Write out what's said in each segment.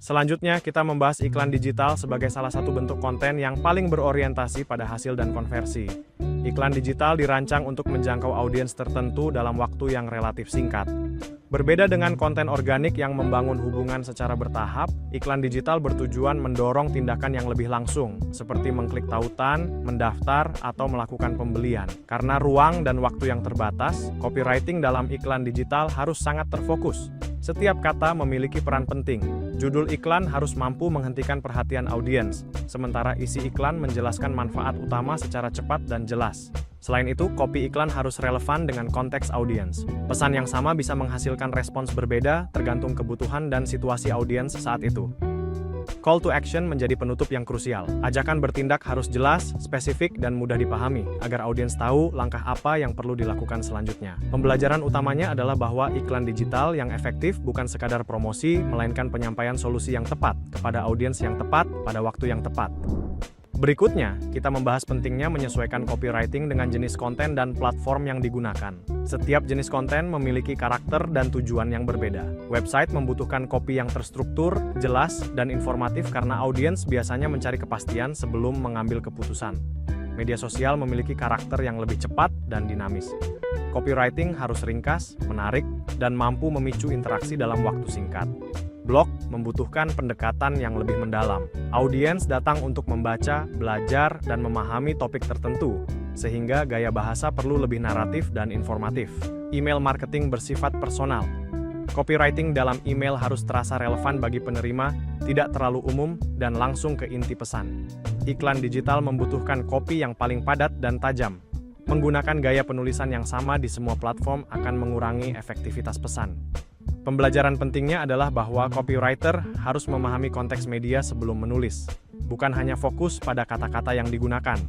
Selanjutnya, kita membahas iklan digital sebagai salah satu bentuk konten yang paling berorientasi pada hasil dan konversi. Iklan digital dirancang untuk menjangkau audiens tertentu dalam waktu yang relatif singkat. Berbeda dengan konten organik yang membangun hubungan secara bertahap, iklan digital bertujuan mendorong tindakan yang lebih langsung, seperti mengklik tautan, mendaftar, atau melakukan pembelian. Karena ruang dan waktu yang terbatas, copywriting dalam iklan digital harus sangat terfokus. Setiap kata memiliki peran penting. Judul iklan harus mampu menghentikan perhatian audiens, sementara isi iklan menjelaskan manfaat utama secara cepat dan jelas. Selain itu, copy iklan harus relevan dengan konteks audiens. Pesan yang sama bisa menghasilkan respons berbeda tergantung kebutuhan dan situasi audiens saat itu. Call to action menjadi penutup yang krusial. Ajakan bertindak harus jelas, spesifik, dan mudah dipahami, agar audiens tahu langkah apa yang perlu dilakukan selanjutnya. Pembelajaran utamanya adalah bahwa iklan digital yang efektif bukan sekadar promosi, melainkan penyampaian solusi yang tepat kepada audiens yang tepat pada waktu yang tepat. Berikutnya, kita membahas pentingnya menyesuaikan copywriting dengan jenis konten dan platform yang digunakan. Setiap jenis konten memiliki karakter dan tujuan yang berbeda. Website membutuhkan copy yang terstruktur, jelas, dan informatif karena audiens biasanya mencari kepastian sebelum mengambil keputusan. Media sosial memiliki karakter yang lebih cepat dan dinamis. Copywriting harus ringkas, menarik, dan mampu memicu interaksi dalam waktu singkat. Blog membutuhkan pendekatan yang lebih mendalam. Audiens datang untuk membaca, belajar, dan memahami topik tertentu, sehingga gaya bahasa perlu lebih naratif dan informatif. Email marketing bersifat personal. Copywriting dalam email harus terasa relevan bagi penerima, tidak terlalu umum, dan langsung ke inti pesan. Iklan digital membutuhkan copy yang paling padat dan tajam. Menggunakan gaya penulisan yang sama di semua platform akan mengurangi efektivitas pesan. Pembelajaran pentingnya adalah bahwa copywriter harus memahami konteks media sebelum menulis, bukan hanya fokus pada kata-kata yang digunakan.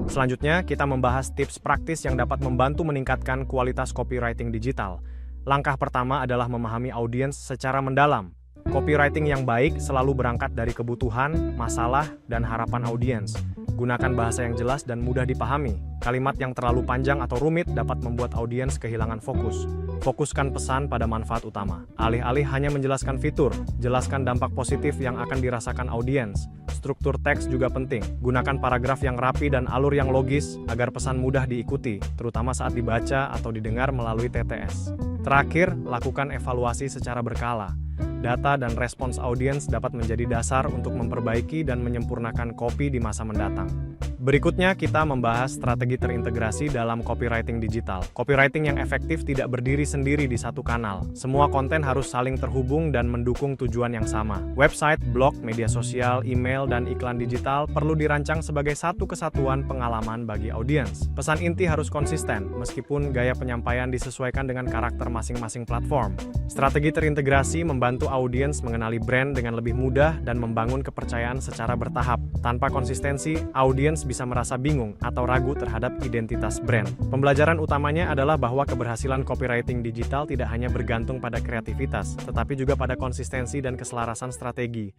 Selanjutnya, kita membahas tips praktis yang dapat membantu meningkatkan kualitas copywriting digital. Langkah pertama adalah memahami audiens secara mendalam. Copywriting yang baik selalu berangkat dari kebutuhan, masalah, dan harapan audiens. Gunakan bahasa yang jelas dan mudah dipahami. Kalimat yang terlalu panjang atau rumit dapat membuat audiens kehilangan fokus. Fokuskan pesan pada manfaat utama. Alih-alih hanya menjelaskan fitur, jelaskan dampak positif yang akan dirasakan audiens. Struktur teks juga penting. Gunakan paragraf yang rapi dan alur yang logis agar pesan mudah diikuti, terutama saat dibaca atau didengar melalui TTS. Terakhir, lakukan evaluasi secara berkala. Data dan respons audiens dapat menjadi dasar untuk memperbaiki dan menyempurnakan copy di masa mendatang. Berikutnya, kita membahas strategi terintegrasi dalam copywriting digital. Copywriting yang efektif tidak berdiri sendiri di satu kanal. Semua konten harus saling terhubung dan mendukung tujuan yang sama. Website, blog, media sosial, email, dan iklan digital perlu dirancang sebagai satu kesatuan pengalaman bagi audiens. Pesan inti harus konsisten, meskipun gaya penyampaian disesuaikan dengan karakter masing-masing platform. Strategi terintegrasi membantu audiens mengenali brand dengan lebih mudah dan membangun kepercayaan secara bertahap. Tanpa konsistensi, audiens bisa merasa bingung atau ragu terhadap identitas brand. Pembelajaran utamanya adalah bahwa keberhasilan copywriting digital tidak hanya bergantung pada kreativitas, tetapi juga pada konsistensi dan keselarasan strategi.